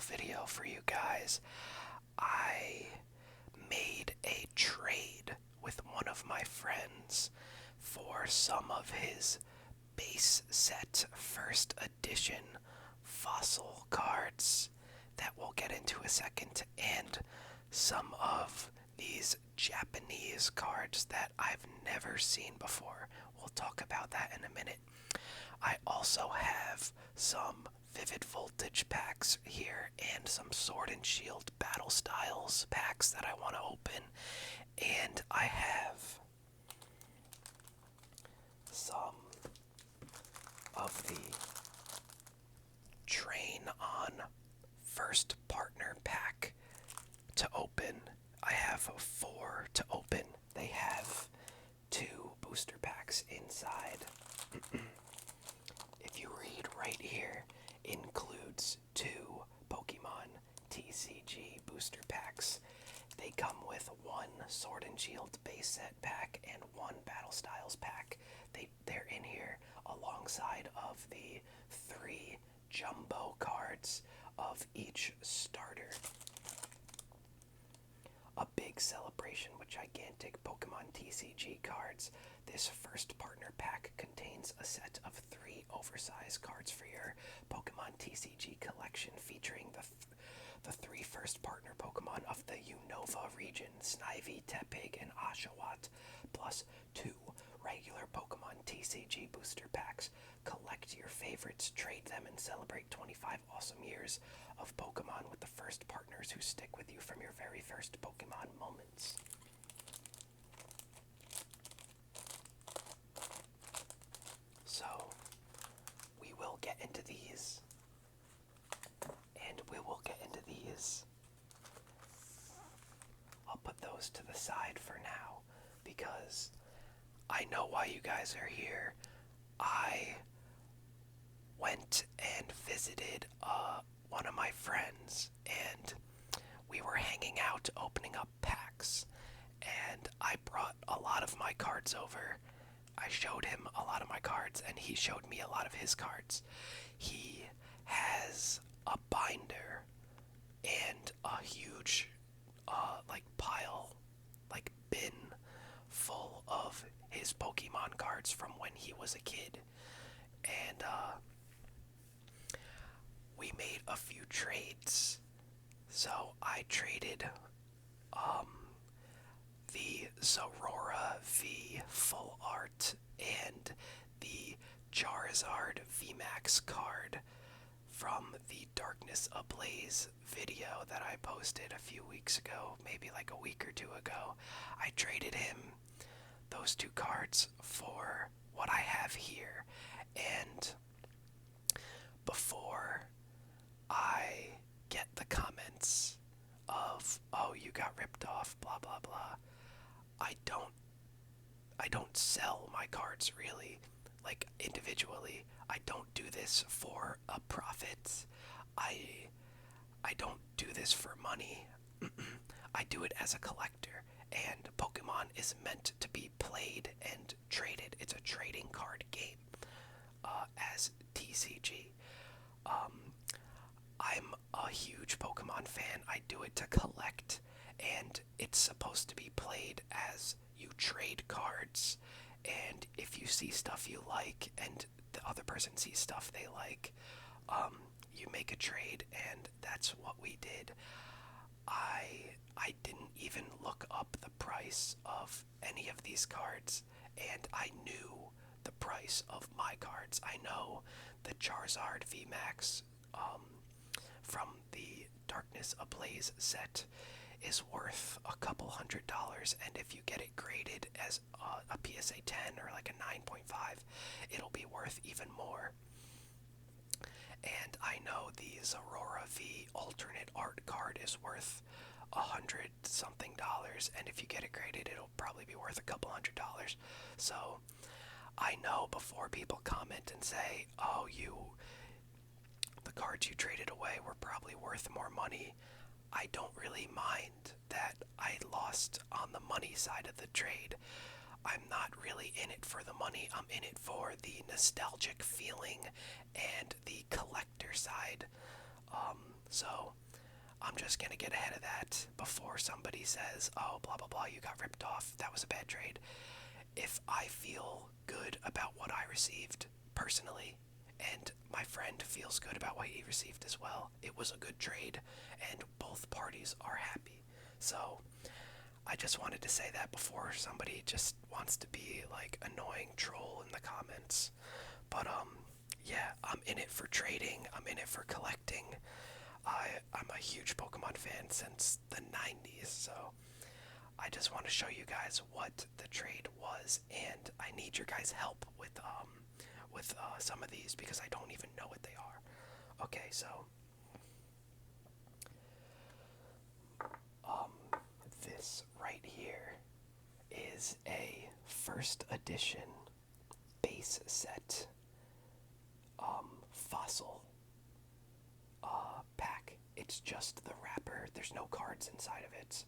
video for you guys. I made a trade with one of my friends for some of his base set first edition fossil cards that we'll get into a second, and some of these Japanese cards that I've never seen before. We'll talk about that in a minute. I also have some Vivid Voltage packs here and some Sword and Shield Battle Styles packs that I want to open. And I have some of the Train On First Partner pack to open. I have 4 to open. They have 2 booster packs inside. If you read right here, includes 2 Pokemon TCG booster packs. They come with 1 Sword and Shield base set pack and 1 Battle Styles pack. They're in here alongside of the 3 jumbo cards of each starter. A big celebration with gigantic Pokemon TCG cards. This first partner pack contains a set of 3 oversized cards for your Pokemon TCG collection, featuring the 3 first partner Pokemon of the Unova region, Snivy, Tepig, and Oshawott, plus 2 regular Pokemon TCG booster packs. Collect your favorites, trade them, and celebrate 25 awesome years of Pokemon with the first partners who stick with you from your very first Pokemon moments. So, we will get into these. And we will get into these. I'll put those to the side for now, because I know why you guys are here. I went and visited one of my friends, and we were hanging out opening up packs, and I brought a lot of my cards over. I showed him a lot of my cards, and he showed me a lot of his cards. He has a binder and a huge pile, bin full of his Pokemon cards from when he was a kid. And we made a few trades. So I traded the Zorora V Full Art and the Charizard VMAX card from the Darkness Ablaze video that I posted a few weeks ago, maybe like a week or 2 ago. I traded him those 2 cards for what I have here. And before I get the comments of, oh, you got ripped off, blah blah blah, I don't sell my cards really, individually. I don't do this for a profit. I don't do this for money. I do it as a collector, and Pokemon is meant to be played and traded. It's a trading card game, as TCG. I'm a huge Pokemon fan. I do it to collect, and it's supposed to be played as you trade cards. And if you see stuff you like and the other person sees stuff they like, you make a trade, and that's what we did. I didn't even look up the price of any of these cards, and I knew the price of my cards. I know the Charizard VMAX from the Darkness Ablaze set is worth a couple $100, and if you get it graded as a PSA 10 or like a 9.5, it'll be worth even more. And I know the Zorora V alternate art card is worth $100 something, and if you get it graded, it'll probably be worth a couple $100. So I know before people comment and say, oh, the cards you traded away were probably worth more money, I don't really mind that I lost on the money side of the trade. I'm not really in it for the money. I'm in it for the nostalgic feeling and the collector side So I'm just gonna get ahead of that before somebody says, oh, blah blah blah, you got ripped off, that was a bad trade. If I feel good about what I received personally, and my friend feels good about what he received as well, it was a good trade, and both parties are happy. So I just wanted to say that before somebody just wants to be like annoying troll in the comments. But yeah, I'm in it for trading. I'm in it for collecting. I'm a huge Pokemon fan since the 90s, so I just want to show you guys what the trade was, and I need your guys' help with some of these because I don't even know what they are. Okay, so this right here is a first edition base set fossil pack. It's just the wrapper. There's no cards inside of it.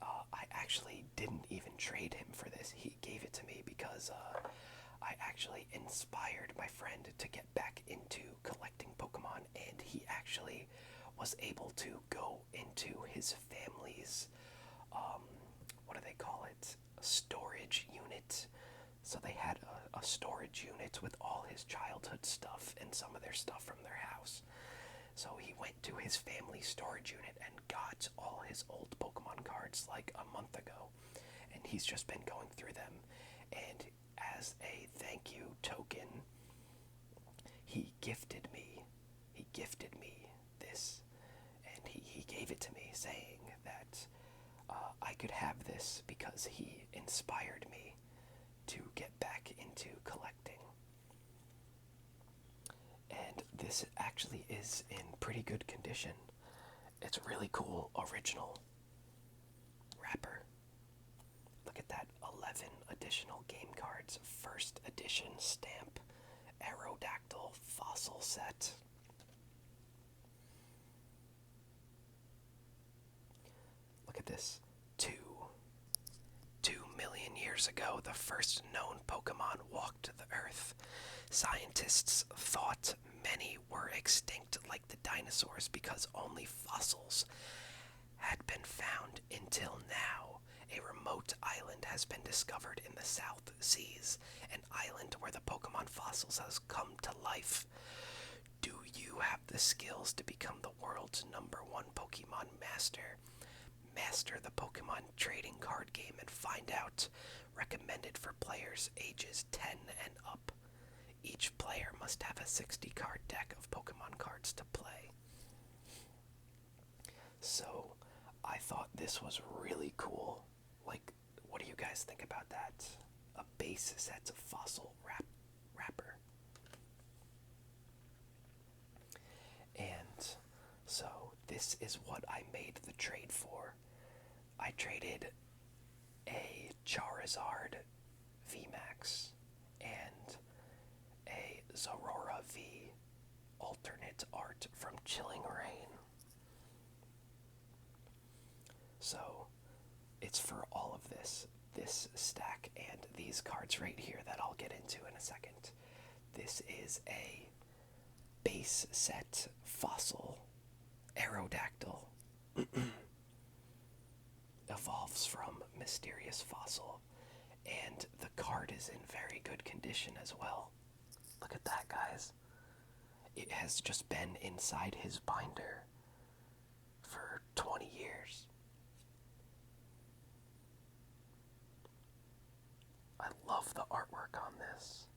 I actually didn't even trade him for this. He gave it to me because I actually inspired my friend to get back into collecting Pokemon, and he actually was able to go into his family's, what do they call it? Storage unit. So they had a storage unit with all his childhood stuff and some of their stuff from their house. So he went to his family storage unit and got all his old Pokemon cards like a month ago. And he's just been going through them. And as a thank you token, he gifted me this. And he gave it to me saying that I could have this because he inspired me to get back into collecting. And this actually is in pretty good condition. It's a really cool original wrapper. Look at that, 11 additional game cards, first edition stamp, Aerodactyl fossil set. Look at this, 2 million years ago, the first known Pokemon walked the earth. Scientists thought many were extinct like the dinosaurs because only fossils had been found until now. A remote island has been discovered in the South Seas, an island where the Pokemon fossils has come to life. Do you have the skills to become the world's #1 Pokemon master? Master the Pokemon trading card game and find out. Recommended for players ages 10 and up. Each player must have a 60-card deck of Pokemon cards to play. So, I thought this was really cool. Like, what do you guys think about that? A base set of fossil wrapper. And so, this is what I made the trade for. I traded a Charizard VMAX and a Zorora V alternate art from Chilling Reign. So it's for all of this stack and these cards right here that I'll get into in a second. This is a base set fossil Aerodactyl. Evolves from Mysterious Fossil, and the card is in very good condition as well. Look at that, guys. It has just been inside his binder for 20 years. I love the artwork on this.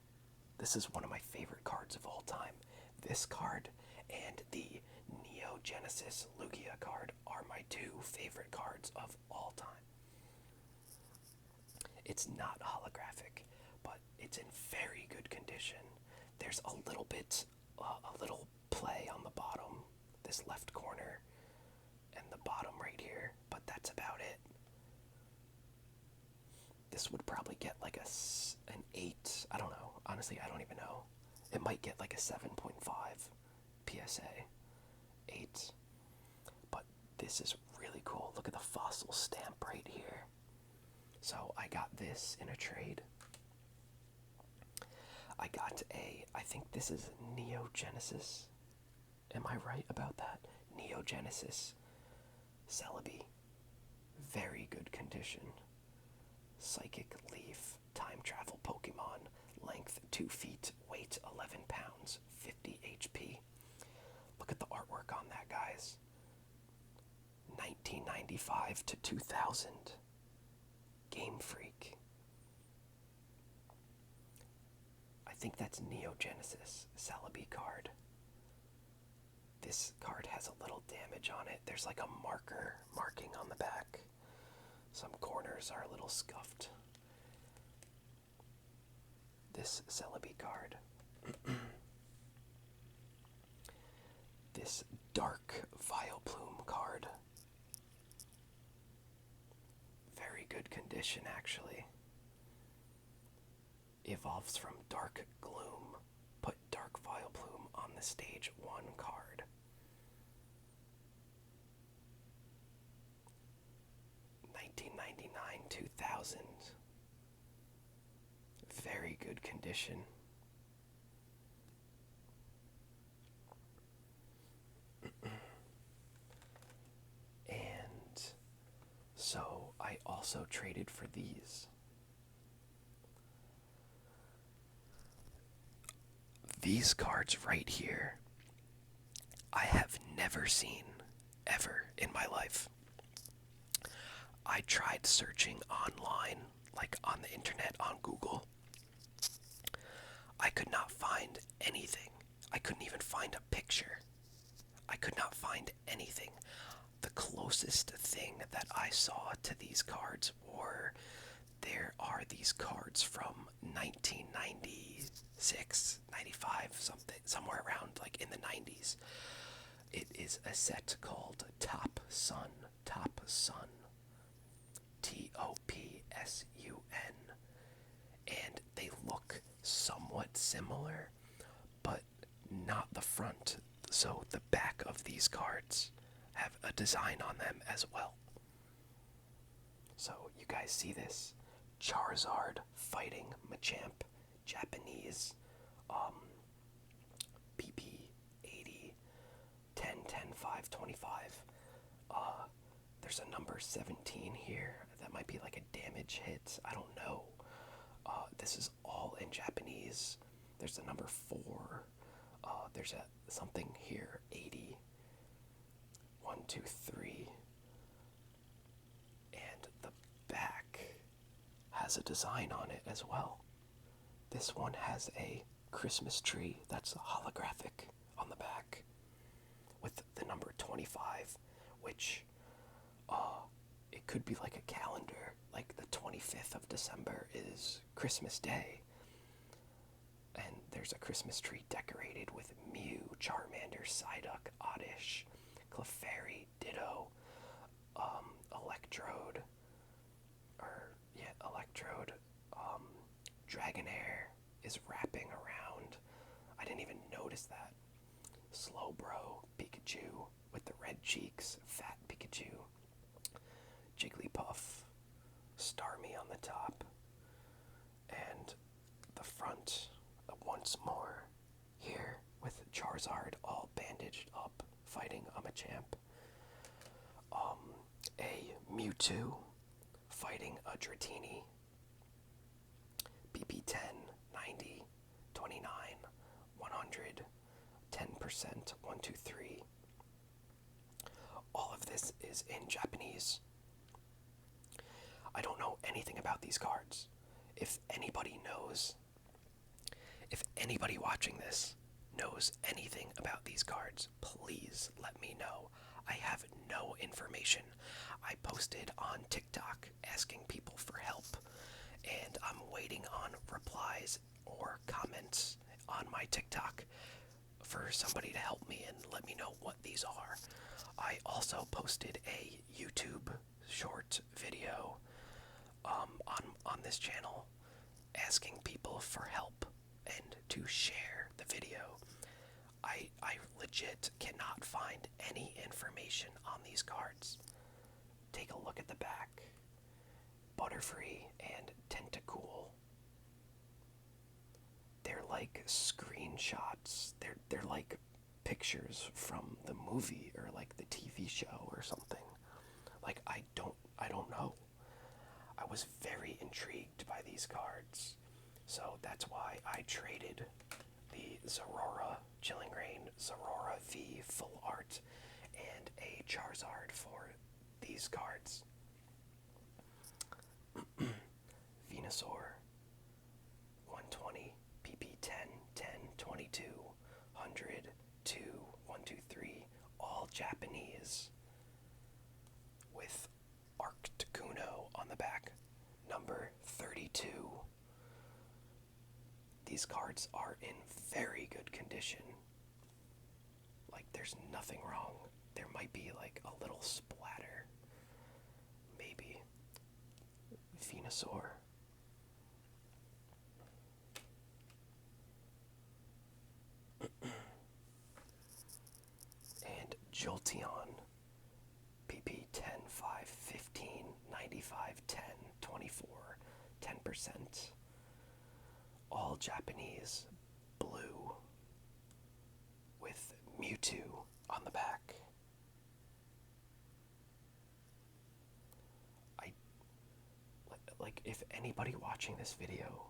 This is one of my favorite cards of all time. This card and the Neo Genesis Lugia card are my 2 favorite cards of all time. It's not holographic, but it's in very good condition. There's a little play on the bottom, this left corner, and the bottom right here, but that's about it. This would probably get like an 8, I don't know, honestly I don't even know. It might get like a 7.5 PSA, 8, but this is really cool. Look at the fossil stamp right here. So I got this in a trade. I got I think this is Neo Genesis Am I right about that? Neogenesis. Celebi. Very good condition. Psychic Leaf. Time travel Pokemon. Length 2 feet. Weight 11 pounds. 50 HP. Look at the artwork on that, guys. 1995 to 2000. Game Freak. I think that's Neogenesis. Celebi card. This card has a little damage on it. There's like a marking on the back. Some corners are a little scuffed. This Celebi card. This Dark Vileplume card. Very good condition, actually. Evolves from Dark Gloom. Put Dark Vileplume on the stage 1 card. $19.99, 2000. Very good condition. And so I also traded for these. These cards right here, I have never seen ever in my life. I tried searching online, like on the internet, on Google. I could not find anything. I couldn't even find a picture. I could not find anything. The closest thing that I saw to these cards were, there are these cards from 1996, 95, something, somewhere around like in the 90s. It is a set called Top Sun, Topsun, and they look somewhat similar, but not the front. So the back of these cards have a design on them as well. So you guys see this? Charizard fighting Machamp, Japanese, PP 80, 10, 10, 5, 25. There's a number 17 here. That might be like a damage hit. I don't know. This is all in Japanese. There's the number 4. There's something here, 80. 1, 2, 3. And the back has a design on it as well. This one has a Christmas tree that's holographic on the back with the number 25, which it could be like a calendar, like the 25th of December is Christmas Day. And there's a Christmas tree decorated with Mew, Charmander, Psyduck, Oddish, Clefairy, Ditto, Electrode, Dragonair is wrapping around. I didn't even notice that. Slowbro, Pikachu with the red cheeks, Fat Pikachu, Jigglypuff, Starmie on the top, and the front once more here with Charizard all bandaged up, fighting a Machamp. A Mewtwo fighting a Dratini. BP 10, 90, 29, 100, 10%, 1, 2, 3. All of this is in Japanese. I don't know anything about these cards. If anybody watching this knows anything about these cards, please let me know. I have no information. I posted on TikTok asking people for help, and I'm waiting on replies or comments on my TikTok for somebody to help me and let me know what these are. I also posted a YouTube short video on this channel asking people for help and to share the video. I legit cannot find any information on these cards. Take a look at the back. Butterfree and Tentacool. They're like screenshots. They're like pictures from the movie or like the TV show or something. Like I don't know. I was very intrigued by these cards. So that's why I traded the Zorora, Chilling Reign, Zorora V full art, and a Charizard for these cards. Venusaur, 120, PP 10, 10, 22, 100, 2, 1, 2, 3, all Japanese, with Arcticuno on the back, number 32. These cards are in very good condition. Like, there's nothing wrong. There might be like a little splatter. Maybe. Venusaur. And Jolteon. PP 10, 5, 15, 95, 10, 24, 10%. All Japanese, blue, with Mewtwo on the back. Like, if anybody watching this video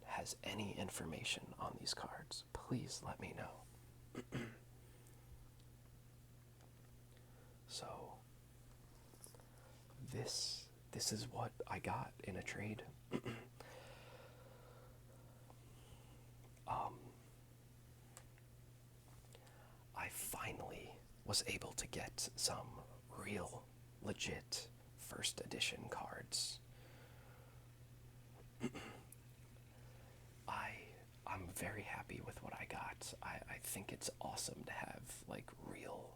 has any information on these cards, please let me know. So, this is what I got in a trade. I finally was able to get some real, legit first edition cards. I'm very happy with what I got. I think it's awesome to have like real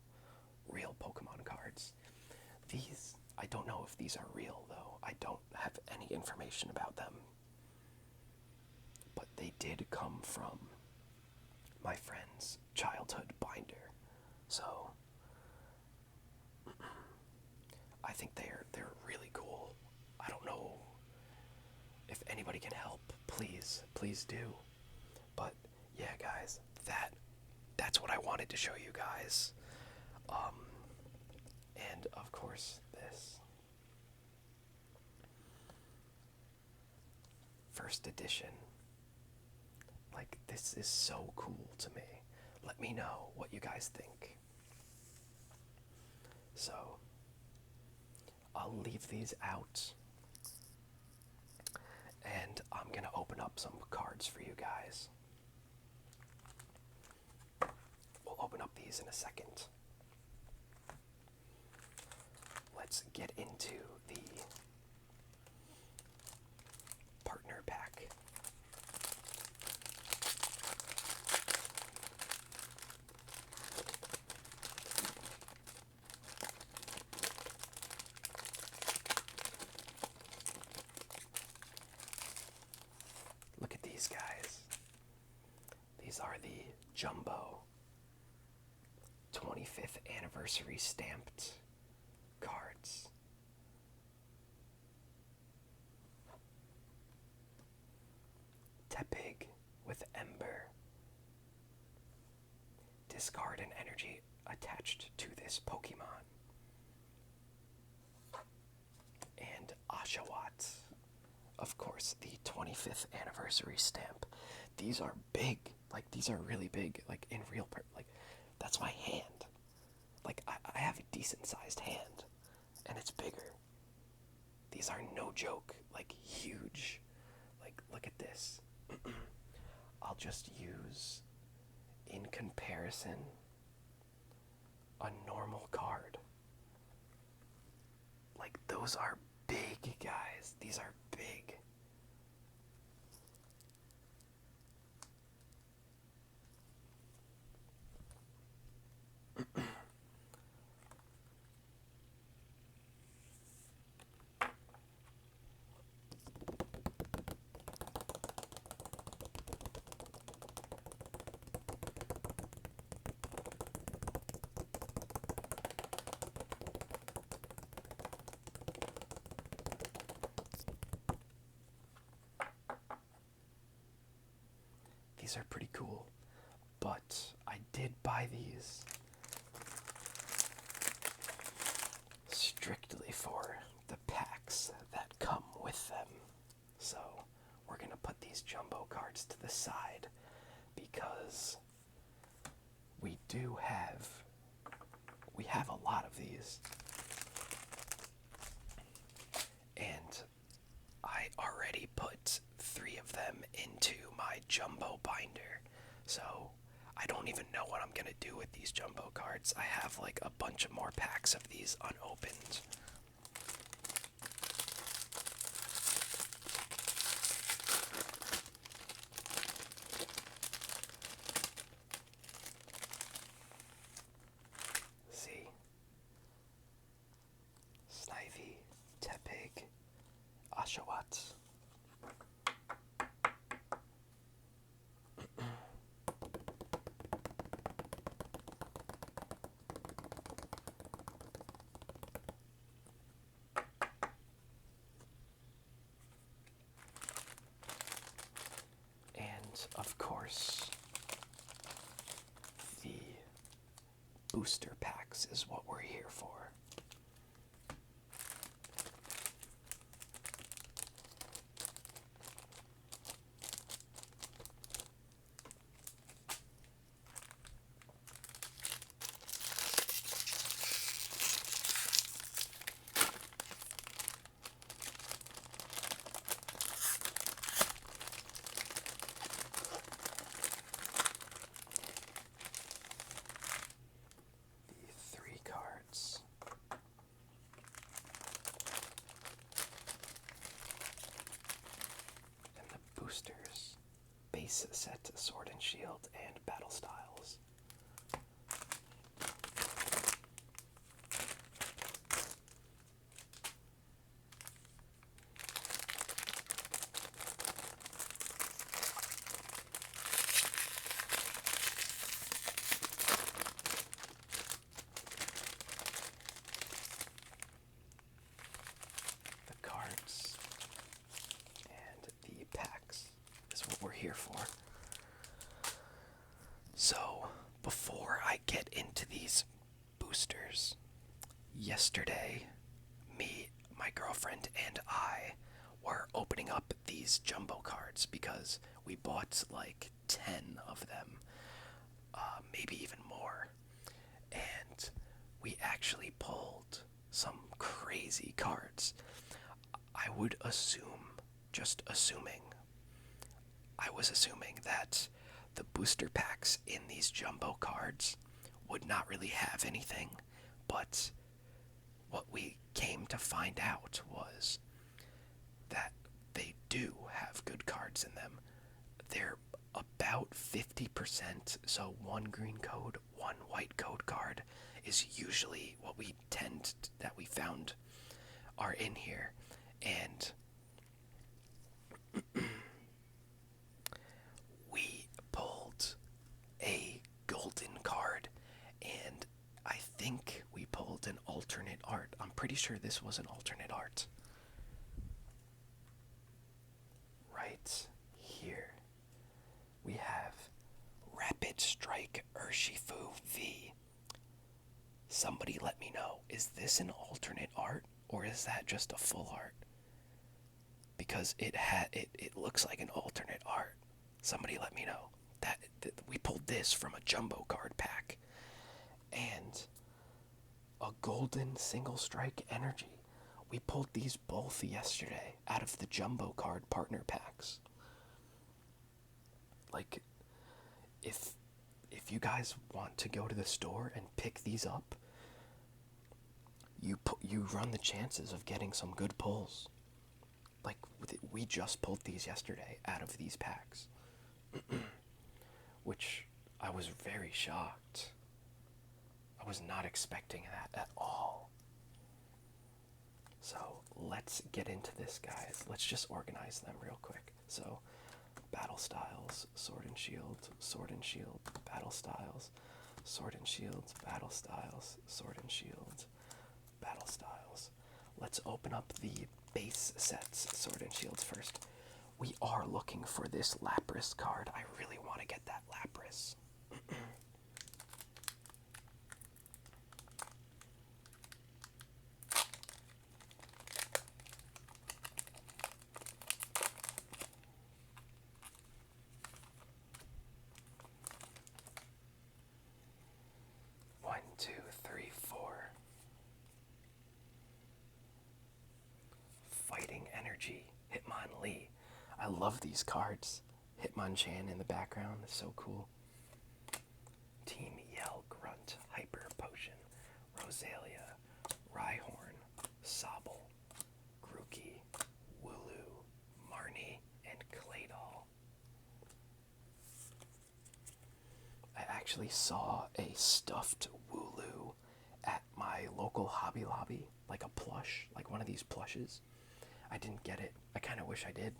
Pokemon cards. These, I don't know if these are real though. I don't have any information about them. But they did come from my friend's childhood binder. So I think they're really cool. I don't know if anybody can help. Please do. But yeah, guys, that's what I wanted to show you guys. And of course this first edition. Like, this is so cool to me. Let me know what you guys think. So I'll leave these out, and I'm gonna open up some cards for you guys. We'll open up these in a second. Let's get into the partner pack. Look at these guys. These are the Jumbo 25th anniversary stamped cards. Tepig with Ember. Discard an energy attached to this Pokemon. And Oshawott. Of course, the 25th anniversary stamp. These are big. Like, these are really big. Like, in real, like, that's my hand. Like, I have a decent sized hand, and it's bigger. These are no joke. Like, huge. Like, look at this. I'll just use, in comparison, a normal card. Like, those are big, guys. These are big. These are pretty cool, but I did buy these strictly for the packs that come with them. So we're going to put these jumbo cards to the side because we have a lot of these. And I already put 3 of them into my jumbo binder. So I don't even know what I'm gonna do with these jumbo cards. I have like a bunch of more packs of these unopened. See? Snivy, Tepig, Oshawott. And of course, the booster packs is what we're here for. The 3 cards. And the boosters. Base set Sword and Shield and Battle Styles. The cards and the packs is what we're here for. So, before I get into these boosters, yesterday, me, my girlfriend, and I were opening up these jumbo cards because we bought like 10 of them, maybe even more. And we actually pulled some crazy cards. I would assume, I was assuming that the booster packs in these jumbo cards would not really have anything, but what we came to find out was that they do have good cards in them. They're about 50%, so 1 green code, 1 white code card is usually what that we found are in here. And we pulled a golden card, and I think we pulled an alternate art. I'm pretty sure this was an alternate art. Right here, we have Rapid Strike Urshifu V. Somebody let me know, is this an alternate art, or is that just a full art? Because it looks like an alternate art. Somebody let me know. That we pulled this from a jumbo card pack. And a golden single strike energy. We pulled these both yesterday out of the jumbo card partner packs. Like, if you guys want to go to the store and pick these up, you run the chances of getting some good pulls. Like, we just pulled these yesterday out of these packs. Which I was very shocked. I was not expecting that at all. So let's get into this, guys. Let's just organize them real quick. So, Battle Styles, Sword and Shield, Battle Styles, Sword and Shield, Battle Styles, Sword and Shield, Battle Styles. Let's open up the base sets, Sword and Shields first. We are looking for this Lapras card. I really want to get that Lapras. Energy, Hitmonlee. I love these cards. Hitmonchan in the background is so cool. Team Yell, Grunt, Hyper Potion, Rosalia, Rhyhorn, Sobble, Grookey, Wooloo, Marnie, and Claydol. I actually saw a stuffed Wooloo at my local Hobby Lobby, like a plush, like one of these plushes. I didn't get it. I kind of wish I did.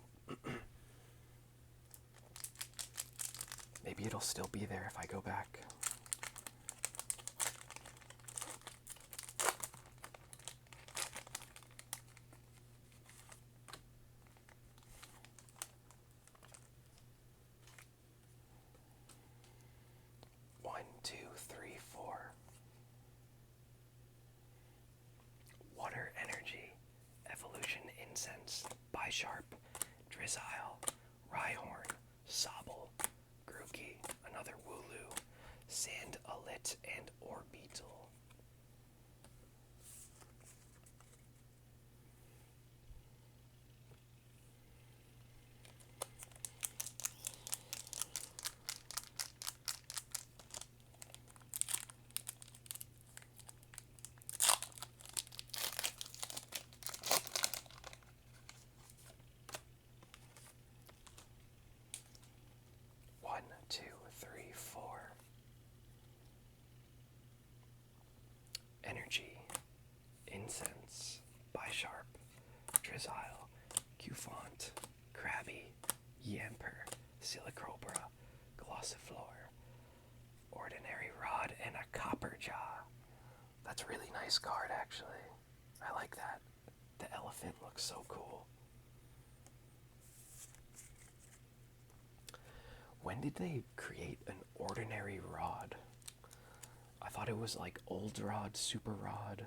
Maybe it'll still be there if I go back. One, two, three, four. Water Energy, Evolution Incense, Bisharp, Drizzile, Rhyhorn, Sobble, Grookey, another Wooloo, Sand Alit, and Orbeetle. One, two, three, four. Energy, Incense, Bisharp, Drizzile, Cufant, Krabby, Yamper, Silicobra, Glossiflor, Ordinary Rod, and a Copper Jaw. That's a really nice card, actually. I like that. The elephant looks so cool. When did they create an Ordinary Rod? I thought it was like Old Rod, Super Rod.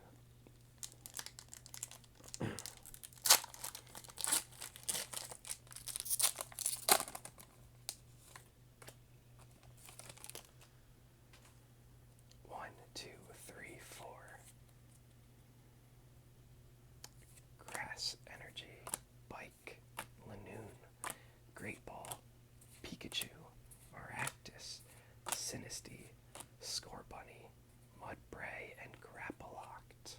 One, two, three, four. Grass Energy, Bike, Lanoon, Great Ball, Pikachu, Maractus, Sinistea, Scorbunny, Mudbray, and Grapploct.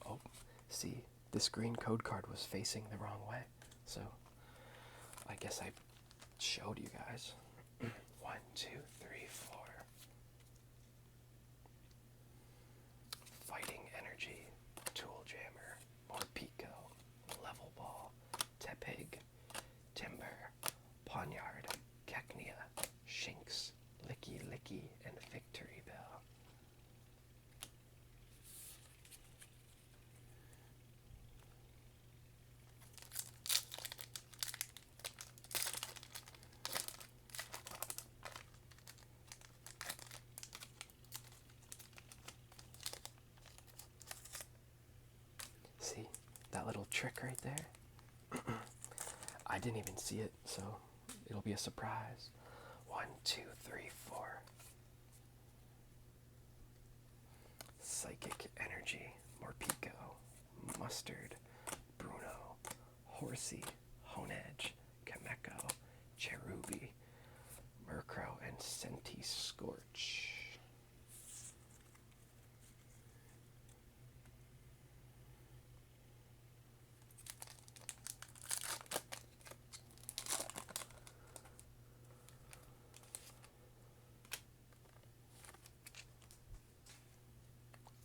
Oh, see, this green code card was facing the wrong way, so I guess I showed you guys. One, two, three, four. Fighting Energy, Tool Jammer, Morpeko, Level Ball, Tepig, Timber, Ponyard, Cacnea, Shinx, Licky Licky, and Victory Bell. See that little trick right there? I didn't even see it, so it'll be a surprise. One, two, three, four. Psychic Energy, Morpeko, Mustard, Bruno, Horsey, Honedge, Kameko, Cherubi, Murkrow, and Senti Scorch.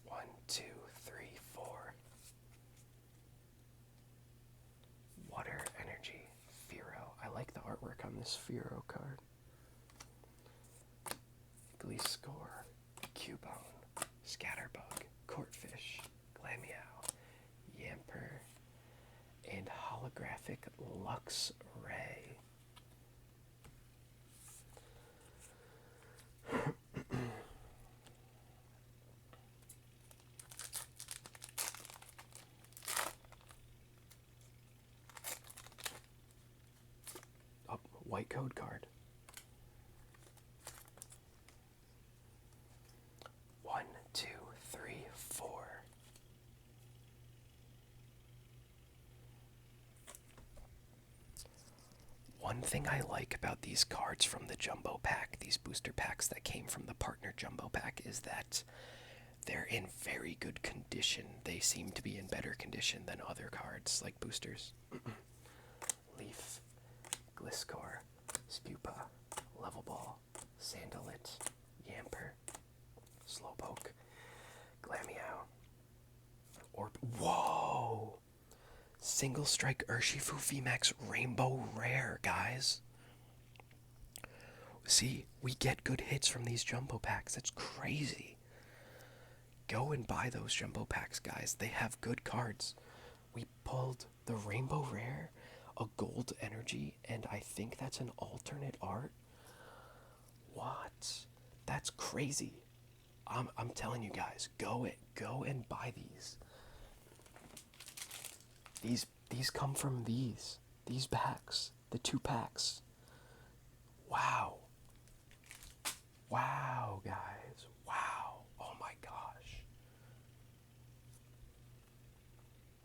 One, two, three, four. Water Energy, Fearow. I like the artwork on this Fearow card. Gleescore, Cubone, Scatterbug, Cortfish, Glameow, Yamper, and holographic Lux Ray. white code card. 1, 2, 3, 4. One thing I like about these cards from the jumbo pack, these booster packs that came from the partner jumbo pack, is that they're in very good condition. They seem to be in better condition than other cards like boosters. Leaf, Gliscor, Spupa, Level Ball, Sandalit, Yamper, Slowpoke, Glameow, Whoa! Single Strike Urshifu VMAX Rainbow Rare, guys. See, we get good hits from these jumbo packs. That's crazy. Go and buy those jumbo packs, guys. They have good cards. We pulled the Rainbow Rare, a Gold Energy, and I think that's an alternate art. What? That's crazy. I'm telling you guys, go and buy these. These come from these packs, the 2 packs. Wow. Wow, guys. Wow. Oh my gosh.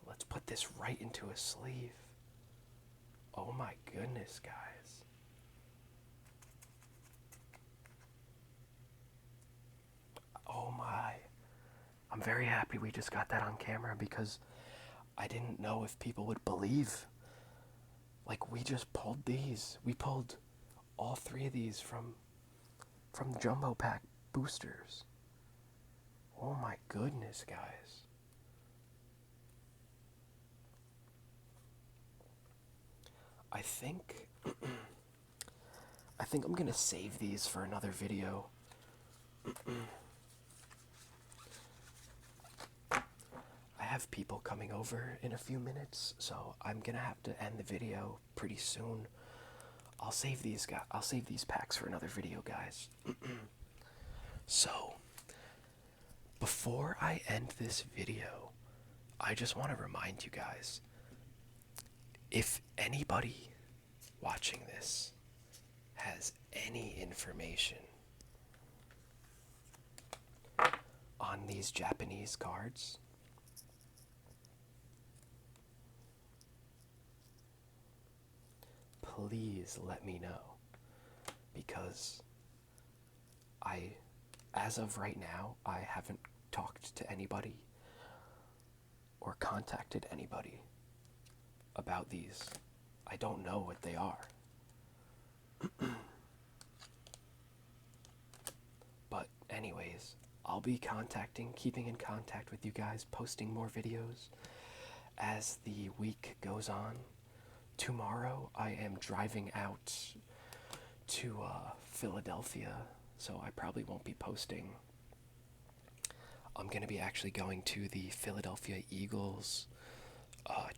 Let's put this right into a sleeve. Oh my goodness, guys. Oh my. I'm very happy we just got that on camera because I didn't know if people would believe. Like, we just pulled these. We pulled all 3 of these from the jumbo pack boosters. Oh my goodness, guys. I think I'm gonna save these for another video. I have people coming over in a few minutes, so I'm gonna have to end the video pretty soon. I'll save these packs for another video, guys. So, before I end this video, I just want to remind you guys, if anybody watching this has any information on these Japanese cards, please let me know, because as of right now, I haven't talked to anybody or contacted anybody about these. I don't know what they are. But anyways, I'll be keeping in contact with you guys, posting more videos as the week goes on. Tomorrow I am driving out to Philadelphia, so I probably won't be posting. I'm going to be actually going to the Philadelphia Eagles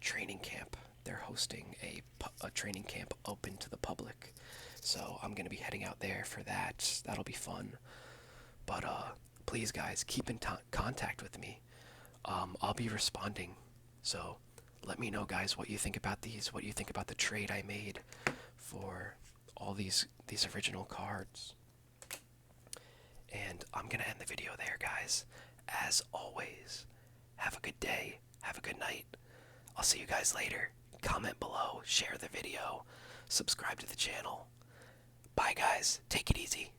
training camp. They're hosting a training camp open to the public, so I'm going to be heading out there for that. That'll be fun. But please, guys, keep in contact with me. I'll be responding, so let me know, guys, what you think about these, what you think about the trade I made for all these original cards. And I'm going to end the video there, guys. As always, have a good day, have a good night. I'll see you guys later. Comment below, share the video, subscribe to the channel. Bye, guys. Take it easy.